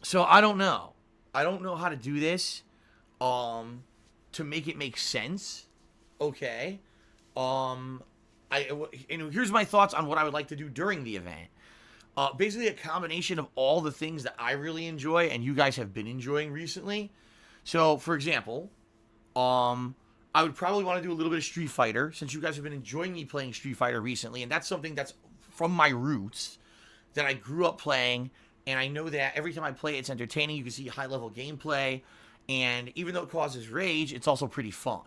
So I don't know. I don't know how to do this to make it make sense. Okay. And here's my thoughts on what I would like to do during the event. Basically a combination of all the things that I really enjoy and you guys have been enjoying recently. So, for example, I would probably want to do a little bit of Street Fighter since you guys have been enjoying me playing Street Fighter recently, and that's something that's from my roots that I grew up playing, and I know that every time I play it's entertaining. You can see high-level gameplay, and even though it causes rage, it's also pretty fun.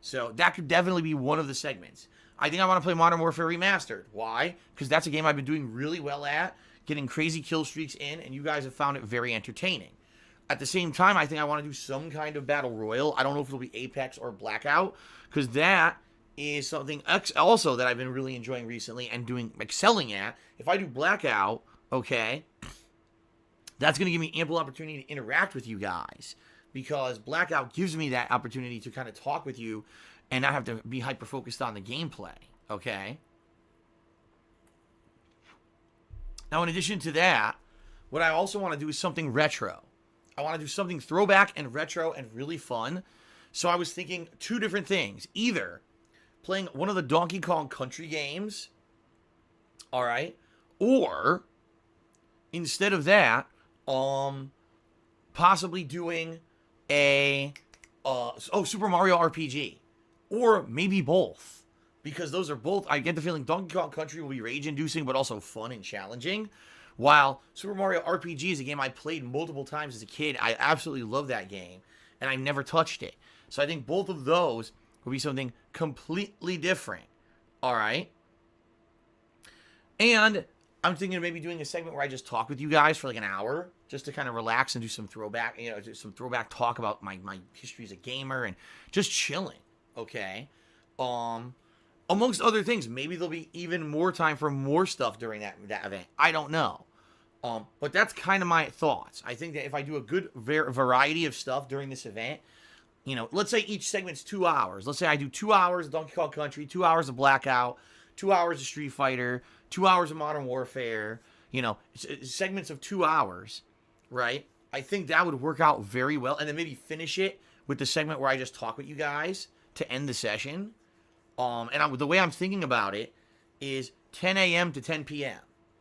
So that could definitely be one of the segments. I think I want to play Modern Warfare Remastered. Why? Because that's a game I've been doing really well at, getting crazy kill streaks in, and you guys have found it very entertaining. At the same time, I think I want to do some kind of Battle Royal. I don't know if it'll be Apex or Blackout, because that is something also that I've been really enjoying recently and excelling at. If I do Blackout, okay, that's going to give me ample opportunity to interact with you guys, because Blackout gives me that opportunity to kind of talk with you and not have to be hyper-focused on the gameplay, okay? Now, in addition to that, what I also want to do is something retro. I want to do something throwback and retro and really fun. So I was thinking two different things. Either playing one of the Donkey Kong Country games, all right, or instead of that, possibly doing a Super Mario RPG, or maybe both, because those are both. I get the feeling Donkey Kong Country will be rage-inducing, but also fun and challenging. While Super Mario RPG is a game I played multiple times as a kid, I absolutely love that game, and I never touched it. So I think both of those will be something completely different. All right. And I'm thinking of maybe doing a segment where I just talk with you guys for like an hour, just to kind of relax and do some throwback, some throwback talk about my history as a gamer and just chilling. Okay. Amongst other things, maybe there'll be even more time for more stuff during that event. I don't know. But that's kind of my thoughts. I think that if I do a good variety of stuff during this event, let's say each segment's 2 hours. Let's say I do 2 hours of Donkey Kong Country, 2 hours of Blackout, 2 hours of Street Fighter, 2 hours of Modern Warfare, segments of 2 hours, right? I think that would work out very well. And then maybe finish it with the segment where I just talk with you guys to end the session. The way I'm thinking about it is 10 a.m. to 10 p.m.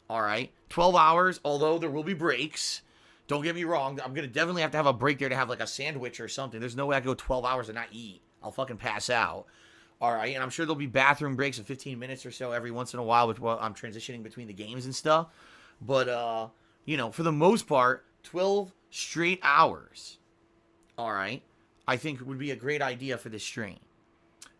All right, 12 hours, although there will be breaks. Don't get me wrong. I'm going to definitely have to have a break there to have like a sandwich or something. There's no way I can go 12 hours and not eat. I'll fucking pass out. All right, and I'm sure there'll be bathroom breaks of 15 minutes or so every once in a while while I'm transitioning between the games and stuff. But, for the most part, 12 straight hours, all right, I think would be a great idea for this stream.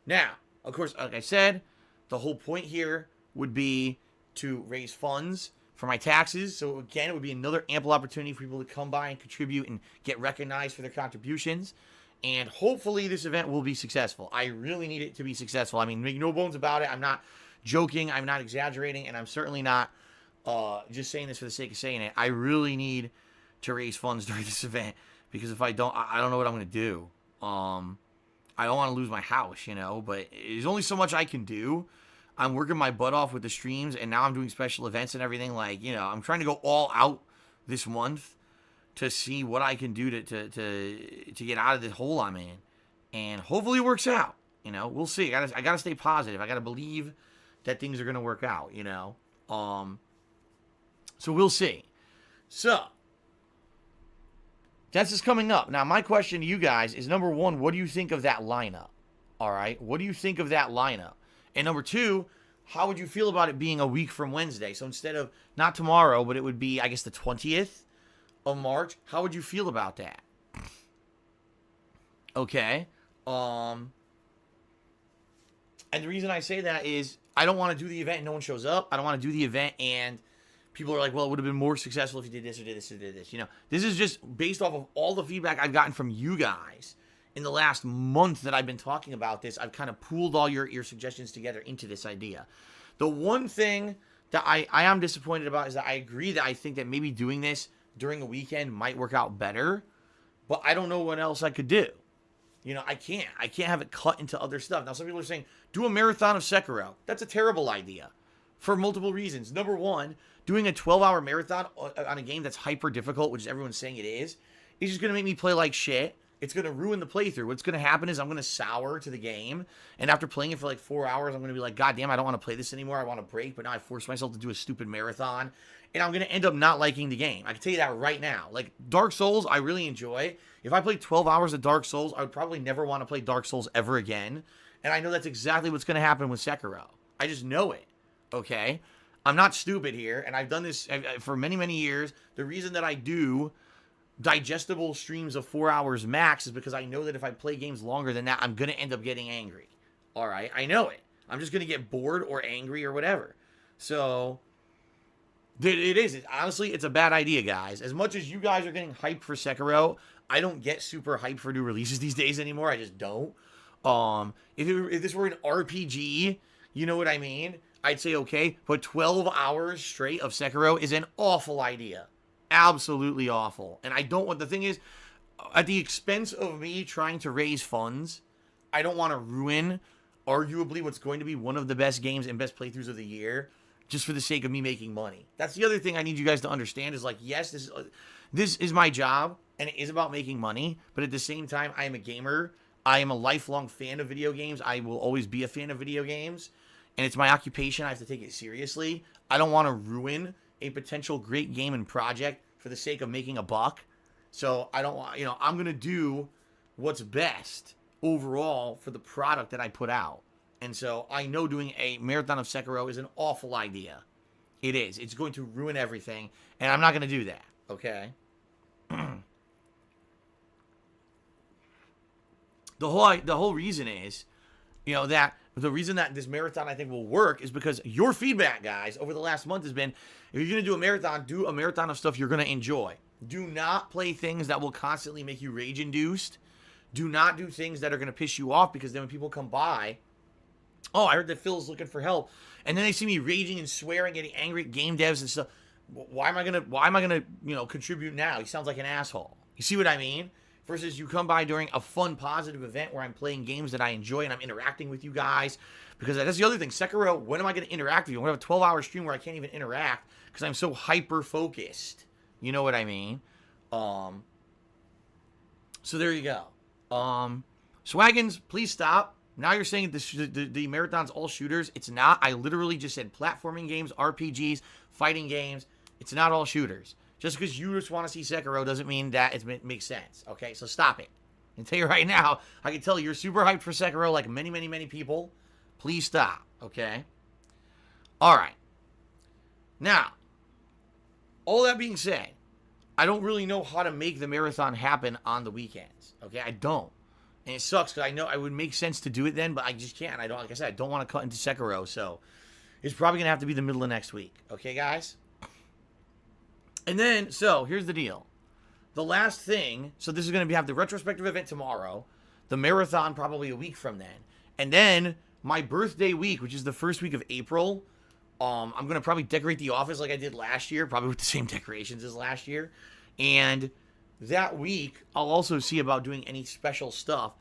Now, of course, like I said, the whole point here would be to raise funds for my taxes. So again, it would be another ample opportunity for people to come by and contribute and get recognized for their contributions. And hopefully this event will be successful. I really need it to be successful. I mean, make no bones about it. I'm not joking. I'm not exaggerating. And I'm certainly not just saying this for the sake of saying it. I really need to raise funds during this event, because if I don't, I don't know what I'm going to do. I don't want to lose my house, but there's only so much I can do. I'm working my butt off with the streams, and now I'm doing special events and everything. I'm trying to go all out this month to see what I can do to get out of this hole I'm in, and hopefully it works out. We'll see. I gotta stay positive. I gotta believe that things are gonna work out. So we'll see. So that's just coming up. Now, my question to you guys is, number one, what do you think of that lineup? All right, what do you think of that lineup? And number two, how would you feel about it being a week from Wednesday? So instead of not tomorrow, but it would be, I guess, the 20th of March. How would you feel about that? Okay. And the reason I say that is I don't want to do the event and no one shows up. I don't want to do the event and people are like, well, it would have been more successful if you did this or did this or did this. This is just based off of all the feedback I've gotten from you guys. In the last month that I've been talking about this, I've kind of pooled all your suggestions together into this idea. The one thing that I am disappointed about is that I agree that I think that maybe doing this during a weekend might work out better, but I don't know what else I could do. I can't have it cut into other stuff. Now, some people are saying, do a marathon of Sekiro. That's a terrible idea for multiple reasons. Number one, doing a 12-hour marathon on a game that's hyper difficult, which everyone's saying it is just going to make me play like shit. It's going to ruin the playthrough. What's going to happen is I'm going to sour to the game, and after playing it for like 4 hours, I'm going to be like, God damn, I don't want to play this anymore. I want to break, but now I force myself to do a stupid marathon, and I'm going to end up not liking the game. I can tell you that right now. Like, Dark Souls, I really enjoy. If I played 12 hours of Dark Souls, I would probably never want to play Dark Souls ever again, and I know that's exactly what's going to happen with Sekiro. I just know it, okay? I'm not stupid here, and I've done this for many, many years. The reason that I do digestible streams of 4 hours max is because I know that if I play games longer than that, I'm going to end up getting angry. All right, I know it. I'm just going to get bored or angry or whatever. So, it is. Honestly, it's a bad idea, guys. As much as you guys are getting hyped for Sekiro, I don't get super hyped for new releases these days anymore. I just don't. If this were an RPG, you know what I mean? I'd say okay, but 12 hours straight of Sekiro is an awful idea. Absolutely awful. And I don't want, the thing is, at the expense of me trying to raise funds, I don't want to ruin arguably what's going to be one of the best games and best playthroughs of the year just for the sake of me making money. That's the other thing I need you guys to understand is like, yes, this is my job and it is about making money, but at the same time, I am a gamer. I am a lifelong fan of video games. I will always be a fan of video games, and it's my occupation. I have to take it seriously. I don't want to ruin a potential great game and project for the sake of making a buck. So I don't want, I'm going to do what's best overall for the product that I put out. And so I know doing a marathon of Sekiro is an awful idea. It is. It's going to ruin everything, and I'm not going to do that, okay? The whole reason is, that the reason that this marathon I think will work is because your feedback, guys, over the last month has been, if you're going to do a marathon of stuff you're going to enjoy. Do not play things that will constantly make you rage-induced. Do not do things that are going to piss you off, because then when people come by, oh, I heard that Phil's looking for help, and then they see me raging and swearing, getting angry at game devs and stuff. Why am I gonna contribute now? He sounds like an asshole. You see what I mean? Versus you come by during a fun, positive event where I'm playing games that I enjoy and I'm interacting with you guys. Because that's the other thing. Sekiro, when am I going to interact with you? I'm going to have a 12-hour stream where I can't even interact because I'm so hyper-focused. You know what I mean? So there you go. Swaggins, please stop. Now you're saying the marathon's all shooters. It's not. I literally just said platforming games, RPGs, fighting games. It's not all shooters. Just because you just want to see Sekiro doesn't mean that it makes sense. Okay, so stop it. I can tell you right now, I can tell you're super hyped for Sekiro like many, many, many people. Please stop, okay? All right. Now, all that being said, I don't really know how to make the marathon happen on the weekends, okay? I don't. And it sucks because I know it would make sense to do it then, but I just can't. I don't, like I said, I don't want to cut into Sekiro, so it's probably going to have to be the middle of next week. Okay, guys? And then, so, here's the deal. The last thing, so this is going to have the retrospective event tomorrow, the marathon probably a week from then, and then my birthday week, which is the first week of April, I'm going to probably decorate the office like I did last year, probably with the same decorations as last year, and that week, I'll also see about doing any special stuff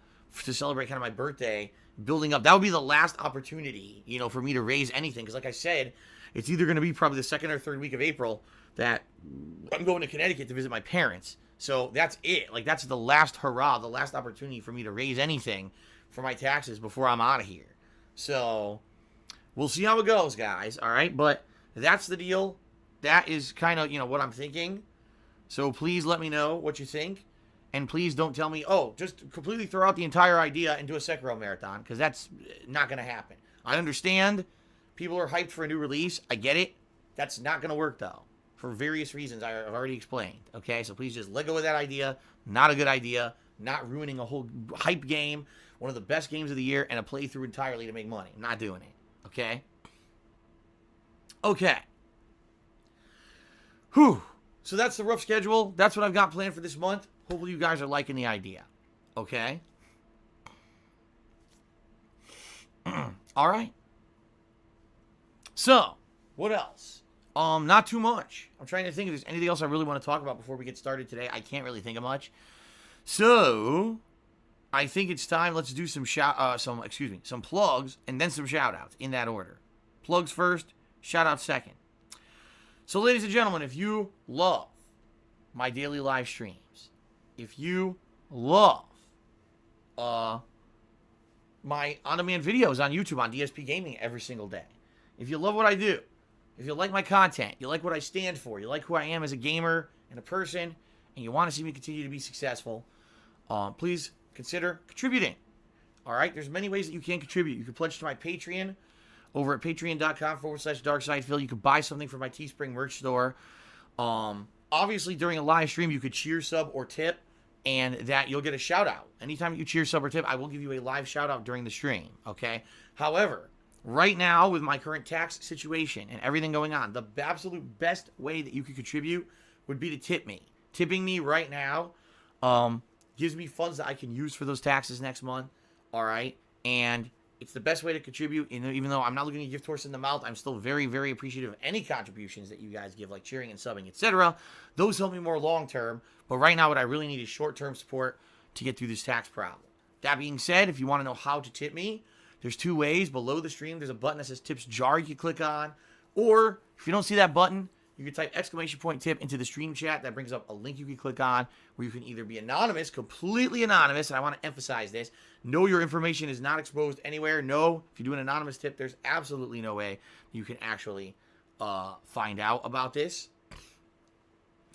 to celebrate kind of my birthday, building up. That would be the last opportunity, for me to raise anything, because like I said, it's either going to be probably the second or third week of April that I'm going to Connecticut to visit my parents. So that's it. Like, that's the last hurrah, the last opportunity for me to raise anything for my taxes before I'm out of here. So we'll see how it goes, guys. All right. But that's the deal. That is kind of, what I'm thinking. So please let me know what you think. And please don't tell me, oh, just completely throw out the entire idea and do a Sekiro marathon, because that's not going to happen. I understand people are hyped for a new release. I get it. That's not going to work, though, for various reasons I've already explained. Okay, so please just let go of that idea. Not a good idea. Not ruining a whole hype game, one of the best games of the year, and a playthrough entirely to make money. I'm not doing it. Okay? Okay. Whew. So that's the rough schedule. That's what I've got planned for this month. Hopefully you guys are liking the idea. Okay? All right. So, what else? Not too much. I'm trying to think if there's anything else I really want to talk about before we get started today. I can't really think of much. So, I think it's time. Let's do some plugs and then some shout outs in that order. Plugs first, shout outs second. So, ladies and gentlemen, if you love my daily live streams, if you love my on-demand videos on YouTube on DSPGaming every single day, if you love what I do, if you like my content, you like what I stand for, you like who I am as a gamer and a person, and you want to see me continue to be successful, please consider contributing. All right? There's many ways that you can contribute. You can pledge to my Patreon over at patreon.com/darksidephil. You can buy something from my Teespring merch store. Obviously, during a live stream, you could cheer, sub, or tip, and that you'll get a shout out. Anytime you cheer, sub, or tip, I will give you a live shout out during the stream. Okay? However, right now, with my current tax situation and everything going on, the absolute best way that you could contribute would be to tip me. Tipping me right now gives me funds that I can use for those taxes next month. All right? And it's the best way to contribute. Even though I'm not looking a gift horse in the mouth, I'm still very, very appreciative of any contributions that you guys give, like cheering and subbing, etc. Those help me more long term. But right now, what I really need is short-term support to get through this tax problem. That being said, if you want to know how to tip me, there's two ways. Below the stream, there's a button that says Tips Jar you can click on. Or if you don't see that button, you can type !tip into the stream chat. That brings up a link you can click on where you can either be anonymous, completely anonymous, and I want to emphasize this. No, your information is not exposed anywhere. No, if you do an anonymous tip, there's absolutely no way you can actually find out about this.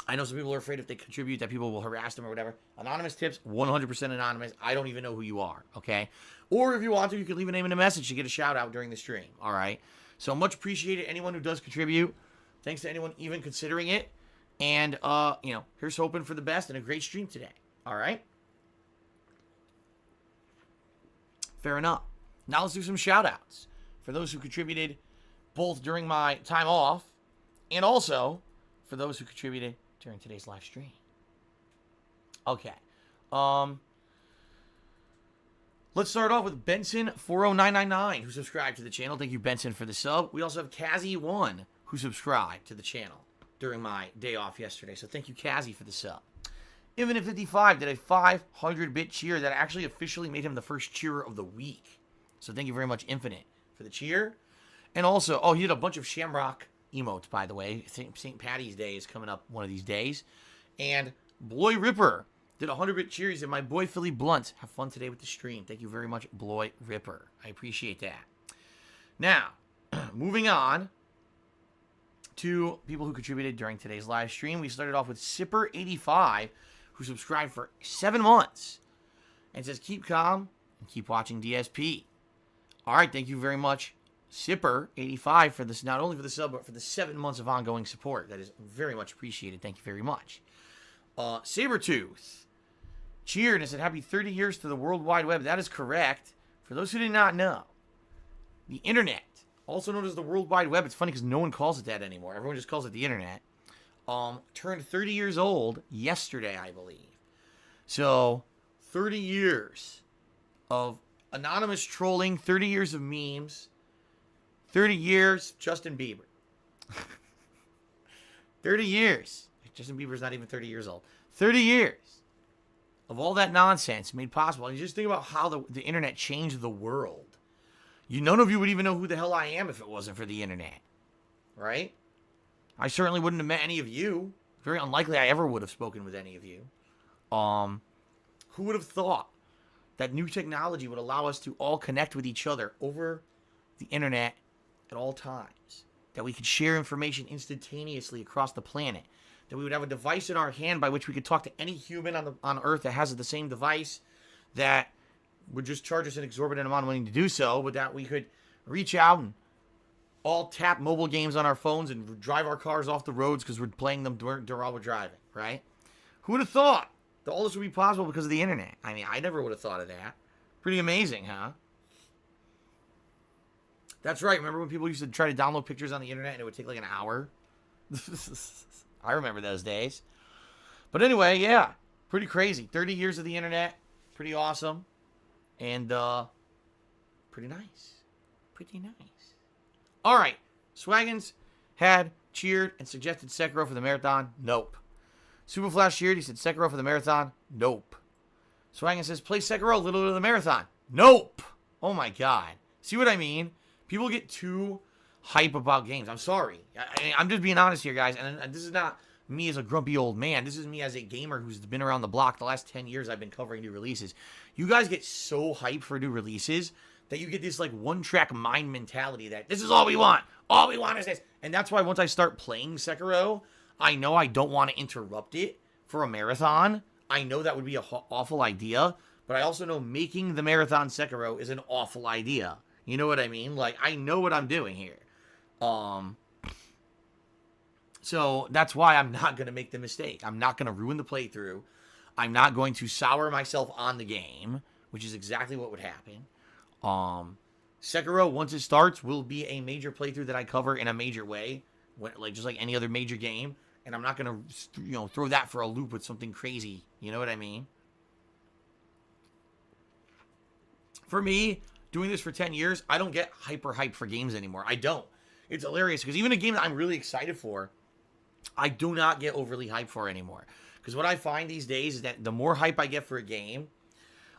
I know some people are afraid if they contribute that people will harass them or whatever. Anonymous tips, 100% anonymous. I don't even know who you are, okay? Or if you want to, you can leave a name and a message to get a shout out during the stream, all right? So much appreciated, anyone who does contribute. Thanks to anyone even considering it. And, here's hoping for the best and a great stream today, all right? Fair enough. Now let's do some shout outs for those who contributed both during my time off and also for those who contributed during today's live stream. Okay. Let's start off with Benson40999, who subscribed to the channel. Thank you, Benson, for the sub. We also have Kazzy1, who subscribed to the channel during my day off yesterday. So thank you, Kazzy, for the sub. Infinite55 did a 500-bit cheer that actually officially made him the first cheerer of the week. So thank you very much, Infinite, for the cheer. And also, he did a bunch of Shamrock emotes, by the way. St. Patty's Day is coming up one of these days. And Bloy Ripper did a 100-bit cheers. And my boy, Philly Blunt, have fun today with the stream. Thank you very much, Bloy Ripper. I appreciate that. Now, moving on to people who contributed during today's live stream. We started off with Sipper85, who subscribed for 7 months and says, keep calm and keep watching DSP. All right, thank you very much, Sipper85, for this, not only for the sub, but for the 7 months of ongoing support. That is very much appreciated. Thank you very much. Sabertooth cheered and said, happy 30 years to the World Wide Web. That is correct. For those who did not know, the internet, also known as the World Wide Web, it's funny because no one calls it that anymore. Everyone just calls it the internet. Turned 30 years old yesterday, I believe. So, 30 years of anonymous trolling, 30 years of memes, 30 years Justin Bieber. 30 years. Justin Bieber's not even 30 years old. 30 years of all that nonsense made possible. And you just think about how the internet changed the world. None of you would even know who the hell I am if it wasn't for the internet. Right? I certainly wouldn't have met any of you. Very unlikely I ever would have spoken with any of you. Who would have thought that new technology would allow us to all connect with each other over the internet at all times? That we could share information instantaneously across the planet? That we would have a device in our hand by which we could talk to any human on Earth that has the same device, that would just charge us an exorbitant amount of money to do so, but that we could reach out and all tap mobile games on our phones and drive our cars off the roads because we're playing them while we're driving, right? Who would have thought that all this would be possible because of the internet? I mean, I never would have thought of that. Pretty amazing, huh? That's right. Remember when people used to try to download pictures on the internet and it would take like an hour? I remember those days. But anyway, yeah. Pretty crazy. 30 years of the internet. Pretty awesome. And, pretty nice. Pretty nice. All right. Swaggins had cheered and suggested Sekiro for the marathon. Nope. Superflash cheered. He said Sekiro for the marathon. Nope. Swaggins says play Sekiro a little bit of the marathon. Nope. Oh my God. See what I mean? People get too hype about games. I'm sorry. I'm just being honest here, guys. And this is not me as a grumpy old man. This is me as a gamer who's been around the block the last 10 years. I've been covering new releases. You guys get so hyped for new releases that you get this like one-track mind mentality that this is all we want. All we want is this. And that's why once I start playing Sekiro, I know I don't want to interrupt it for a marathon. I know that would be an awful idea. But I also know making the marathon Sekiro is an awful idea. You know what I mean? Like, I know what I'm doing here. So that's why I'm not going to make the mistake. I'm not going to ruin the playthrough. I'm not going to sour myself on the game, which is exactly what would happen. Sekiro, once it starts, will be a major playthrough that I cover in a major way, just like any other major game. And I'm not going to, throw that for a loop with something crazy. You know what I mean? For me, doing this for 10 years, I don't get hyper hyped for games anymore. I don't. It's hilarious because even a game that I'm really excited for, I do not get overly hyped for anymore. Because what I find these days is that the more hype I get for a game,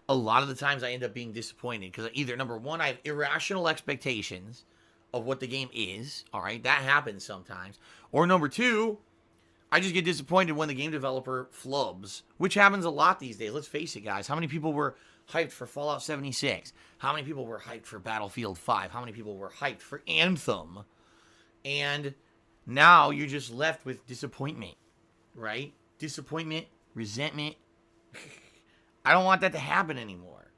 a lot of the times I end up being disappointed. Because either, number one, I have irrational expectations of what the game is. All right, that happens sometimes. Or number two, I just get disappointed when the game developer flubs, which happens a lot these days. Let's face it, guys. How many people were hyped for Fallout 76? How many people were hyped for Battlefield 5? How many people were hyped for Anthem? And now you're just left with disappointment, right? Disappointment, resentment. I don't want that to happen anymore.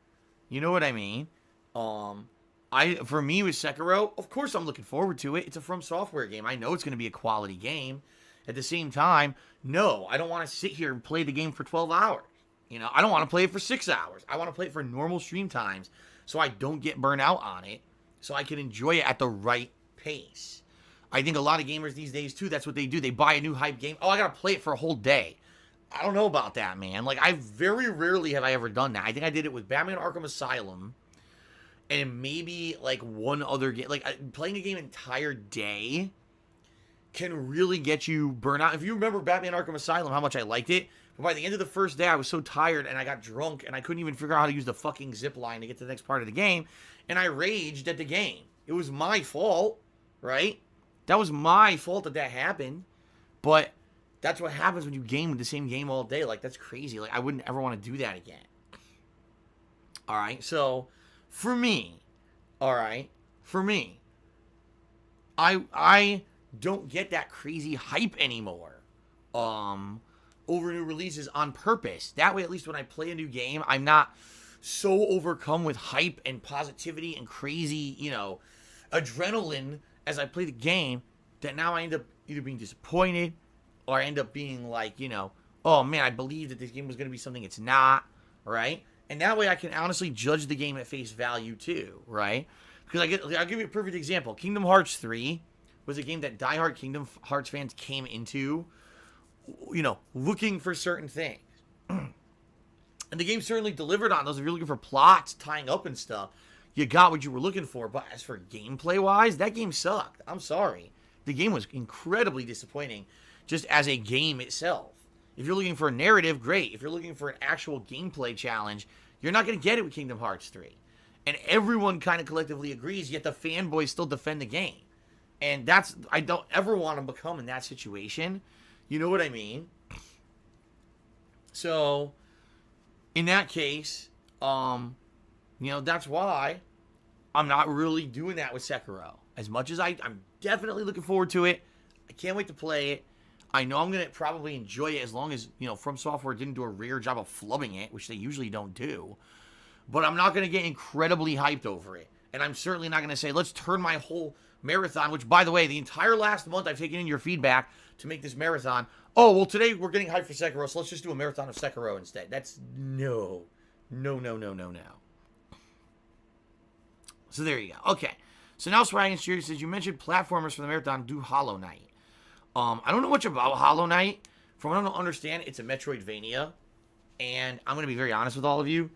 You know what I mean? For me with Sekiro, of course I'm looking forward to it. It's a From Software game. I know it's going to be a quality game. At the same time, no, I don't want to sit here and play the game for 12 hours. I don't want to play it for 6 hours. I want to play it for normal stream times so I don't get burnt out on it, so I can enjoy it at the right pace. I think a lot of gamers these days, too, that's what they do. They buy a new hype game. Oh, I got to play it for a whole day. I don't know about that, man. Like, I very rarely have I ever done that. I think I did it with Batman Arkham Asylum and maybe, like, one other game. Like, playing a game an entire day can really get you burnt out. If you remember Batman Arkham Asylum, how much I liked it, but by the end of the first day, I was so tired and I got drunk and I couldn't even figure out how to use the fucking zip line to get to the next part of the game, and I raged at the game. It was my fault, right? That was my fault that happened, but that's what happens when you game with the same game all day. Like, that's crazy. Like, I wouldn't ever want to do that again. All right, so for me, I don't get that crazy hype anymore over new releases on purpose. That way, at least when I play a new game, I'm not so overcome with hype and positivity and crazy, adrenaline as I play the game that now I end up either being disappointed or I end up being like, oh man, I believe that this game was going to be something it's not, right? And that way I can honestly judge the game at face value too, right? Because I'll give you a perfect example. Kingdom Hearts 3 was a game that diehard Kingdom Hearts fans came into, looking for certain things. And the game certainly delivered on those. If you're looking for plots, tying up and stuff, you got what you were looking for. But as for gameplay-wise, that game sucked. I'm sorry. The game was incredibly disappointing just as a game itself. If you're looking for a narrative, great. If you're looking for an actual gameplay challenge, you're not going to get it with Kingdom Hearts 3. And everyone kind of collectively agrees, yet the fanboys still defend the game. And I don't ever want to become in that situation. You know what I mean? So, in that case, that's why I'm not really doing that with Sekiro. As much as I'm definitely looking forward to it. I can't wait to play it. I know I'm going to probably enjoy it as long as, From Software didn't do a rare job of flubbing it, which they usually don't do. But I'm not going to get incredibly hyped over it. And I'm certainly not going to say, let's turn my whole marathon, which, by the way, the entire last month I've taken in your feedback to make this marathon. Oh, well, today we're getting hyped for Sekiro, so let's just do a marathon of Sekiro instead. That's no. So there you go. Okay. So now Swag Studio says, you mentioned platformers for the marathon, do Hollow Knight. I don't know much about Hollow Knight. From what I don't understand, it's a Metroidvania. And I'm going to be very honest with all of you.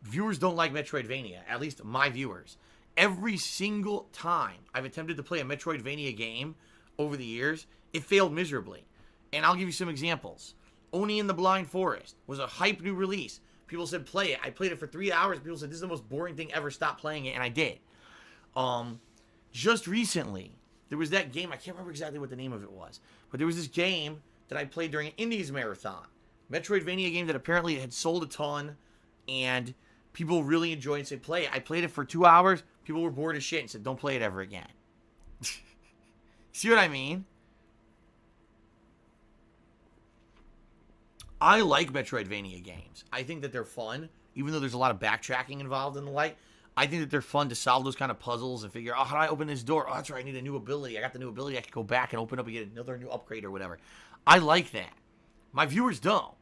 Viewers don't like Metroidvania, at least my viewers. Every single time I've attempted to play a Metroidvania game over the years, it failed miserably. And I'll give you some examples. Oni in the Blind Forest was a hype new release. People said, play it. I played it for 3 hours. People said, this is the most boring thing ever. Stop playing it. And I did. just recently, there was that game. I can't remember exactly what the name of it was, but there was this game that I played during an Indies marathon. Metroidvania game that apparently had sold a ton, and people really enjoyed it and said, play it. I played it for 2 hours. People were bored as shit and said, don't play it ever again. See what I mean? I like Metroidvania games. I think that they're fun, even though there's a lot of backtracking involved in the like. I think that they're fun to solve those kind of puzzles and figure out, oh, how do I open this door? Oh, that's right, I need a new ability. I got the new ability. I can go back and open up and get another new upgrade or whatever. I like that. My viewers don't.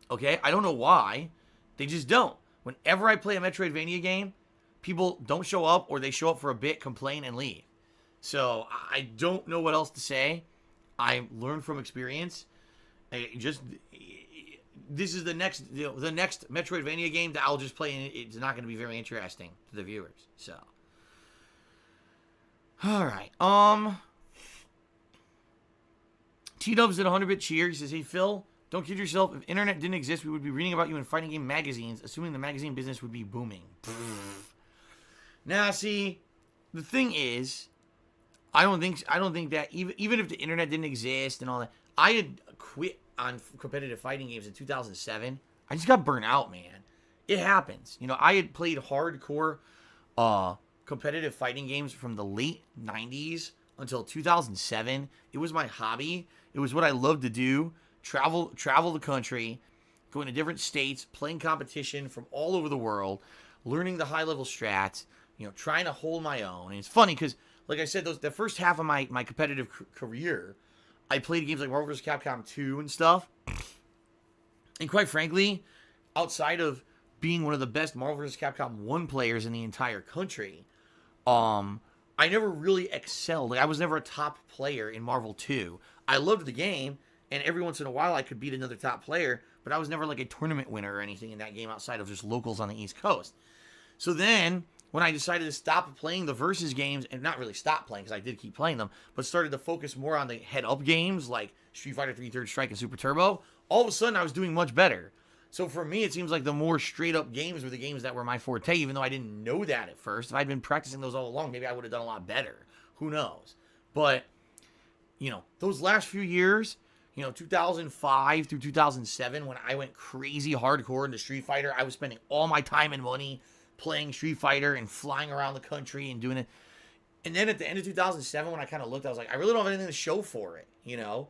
Okay? I don't know why. They just don't. Whenever I play a Metroidvania game, people don't show up, or they show up for a bit, complain, and leave. So I don't know what else to say. I learned from experience. This is the next Metroidvania game that I'll just play, and it's not going to be very interesting to the viewers. So, all right. T-Dubs did a 100-bit cheer. He says, "Hey Phil, don't kid yourself. If internet didn't exist, we would be reading about you in fighting game magazines, assuming the magazine business would be booming." Now, see, the thing is, I don't think that even if the internet didn't exist and all that, I had quit on competitive fighting games in 2007. I just got burnt out, man. It happens. You know, I had played hardcore competitive fighting games from the late 90s until 2007. It was my hobby. It was what I loved to do. Travel the country, going to different states, playing competition from all over the world, learning the high-level strats, you know, trying to hold my own. And it's funny because, like I said, the first half of my competitive career, I played games like Marvel vs. Capcom 2 and stuff. And quite frankly, outside of being one of the best Marvel vs. Capcom 1 players in the entire country, I never really excelled. Like, I was never a top player in Marvel 2. I loved the game, and every once in a while I could beat another top player, but I was never like a tournament winner or anything in that game outside of just locals on the East Coast. So then, when I decided to stop playing the versus games, and not really stop playing because I did keep playing them, but started to focus more on the head-up games like Street Fighter 3 Third Strike and Super Turbo, all of a sudden I was doing much better. So for me, it seems like the more straight-up games were the games that were my forte, even though I didn't know that at first. If I'd been practicing those all along, maybe I would have done a lot better. Who knows? But, you know, those last few years, you know, 2005 through 2007, when I went crazy hardcore into Street Fighter, I was spending all my time and money playing Street Fighter and flying around the country and doing it. And then at the end of 2007, when I kind of looked, I was like, I really don't have anything to show for it, you know?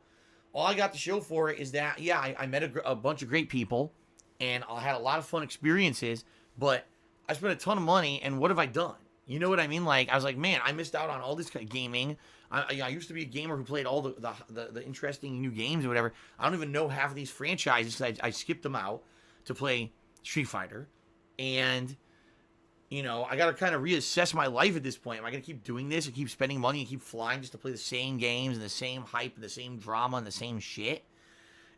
All I got to show for it is that, yeah, I met a bunch of great people, and I had a lot of fun experiences, but I spent a ton of money, and what have I done? You know what I mean? Like, I was like, man, I missed out on all this kind of gaming. I used to be a gamer who played all the interesting new games or whatever. I don't even know half of these franchises because I skipped them out to play Street Fighter. And, you know, I got to kind of reassess my life at this point. Am I going to keep doing this and keep spending money and keep flying just to play the same games and the same hype and the same drama and the same shit?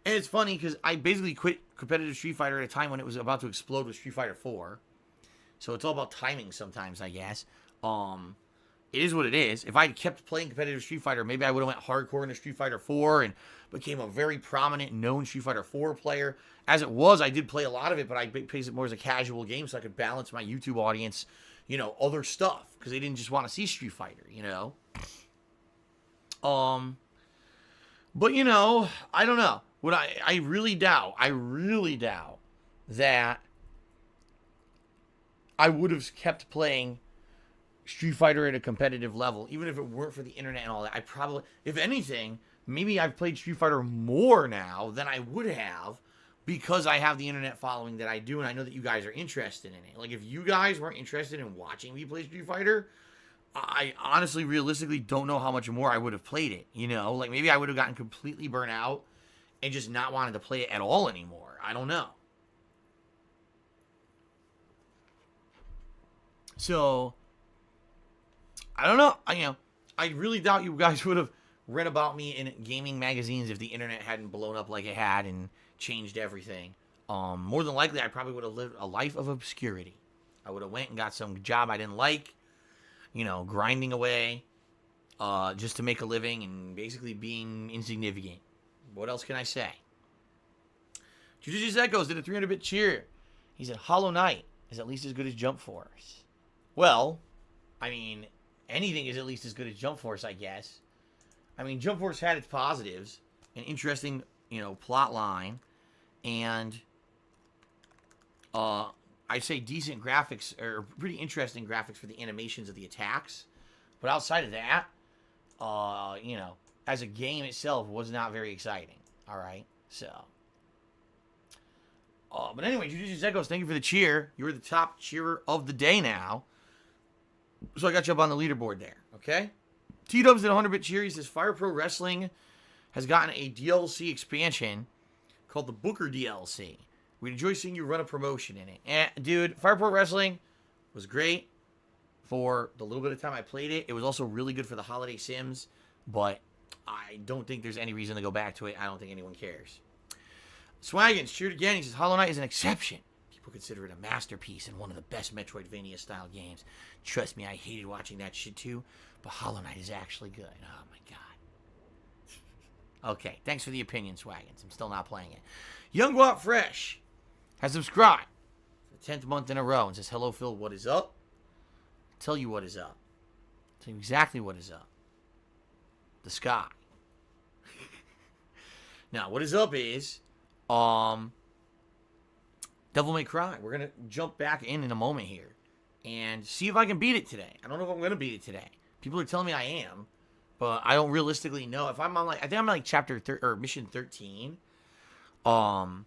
And it's funny because I basically quit competitive Street Fighter at a time when it was about to explode with Street Fighter 4. So it's all about timing sometimes, I guess. It is what it is. If I had kept playing competitive Street Fighter, maybe I would have went hardcore into Street Fighter 4 and became a very prominent, known Street Fighter 4 player. As it was, I did play a lot of it, but I played it more as a casual game so I could balance my YouTube audience, you know, other stuff, because they didn't just want to see Street Fighter, you know. But, you know, I don't know. What I really doubt that I would have kept playing Street Fighter at a competitive level, even if it weren't for the internet and all that. I probably, if anything, maybe I've played Street Fighter more now than I would have because I have the internet following that I do, and I know that you guys are interested in it. Like, if you guys weren't interested in watching me play Street Fighter, I honestly, realistically don't know how much more I would have played it, you know? Like, maybe I would have gotten completely burnt out and just not wanted to play it at all anymore. I don't know. So, I don't know. I really doubt you guys would have read about me in gaming magazines if the internet hadn't blown up like it had and changed everything. More than likely, I probably would have lived a life of obscurity. I would have went and got some job I didn't like, you know, grinding away, just to make a living and basically being insignificant. What else can I say? Jujutsu Echoes did a 300-bit cheer. He said, Hollow Knight is at least as good as Jump Force. Well, I mean, anything is at least as good as Jump Force, I guess. I mean, Jump Force had its positives, an interesting, plot line, and I'd say decent graphics, or pretty interesting graphics for the animations of the attacks. But outside of that, as a game itself was not very exciting. All right, so. But anyway, Jujutsu Zekos, thank you for the cheer. You're the top cheerer of the day now. So I got you up on the leaderboard there, okay? T-Dubs did 100-bit cheer. He says, Fire Pro Wrestling has gotten a DLC expansion called the Booker DLC. We'd enjoy seeing you run a promotion in it. Dude, Fire Pro Wrestling was great for the little bit of time I played it. It was also really good for the holiday sims, but I don't think there's any reason to go back to it. I don't think anyone cares. Swaggins cheered again. He says, Hollow Knight is an exception. People consider it a masterpiece and one of the best Metroidvania-style games. Trust me, I hated watching that shit too, but Hollow Knight is actually good. Oh, my God. Okay, thanks for the opinion, Swaggins. I'm still not playing it. Young Guap Fresh has subscribed for the 10th month in a row and says, hello, Phil, what is up? I'll tell you what is up. I'll tell you exactly what is up. The sky. Now, what is up is... Devil May Cry. We're going to jump back in a moment here and see if I can beat it today. I don't know if I'm going to beat it today. People are telling me I am, but I don't realistically know. If I'm on I think I'm on chapter or mission 13. And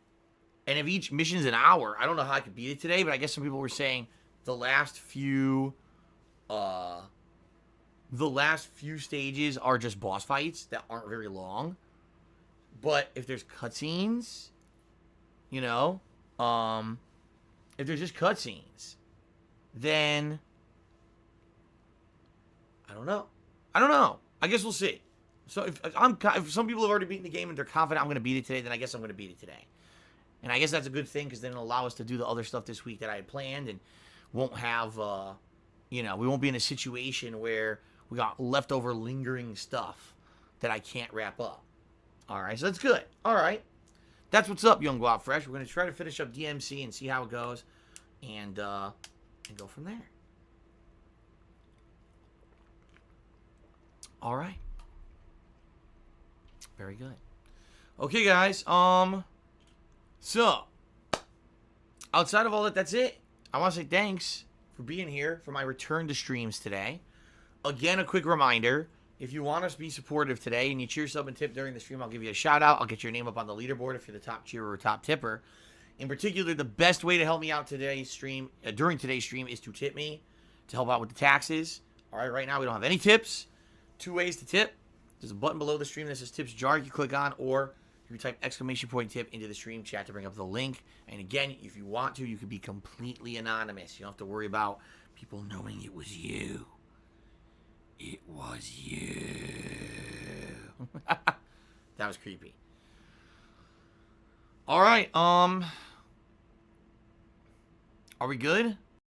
if each mission's an hour, I don't know how I could beat it today, but I guess some people were saying the last few stages are just boss fights that aren't very long. But if there's cutscenes, if there's just cutscenes, then I don't know. I guess we'll see. So if some people have already beaten the game and they're confident I'm going to beat it today, then I guess I'm going to beat it today. And I guess that's a good thing because then it'll allow us to do the other stuff this week that I had planned and won't have, we won't be in a situation where we got leftover lingering stuff that I can't wrap up. All right, so that's good. All right. That's what's up, Young Guap Fresh. We're going to try to finish up DMC and see how it goes and go from there. All right. Very good. Okay, guys. So, outside of all that, that's it. I want to say thanks for being here for my return to streams today. Again, a quick reminder. If you want us to be supportive today and you cheer, sub, and tip during the stream, I'll give you a shout out. I'll get your name up on the leaderboard if you're the top cheerer or top tipper. In particular, the best way to help me out during today's stream is to tip me to help out with the taxes. All right, right now we don't have any tips. 2 ways to tip. There's a button below the stream that says tips jar. You click on, or you can type ! tip into the stream chat to bring up the link. And again, if you want to, you can be completely anonymous. You don't have to worry about people knowing it was you. It was you. That was creepy. All right. Are we good?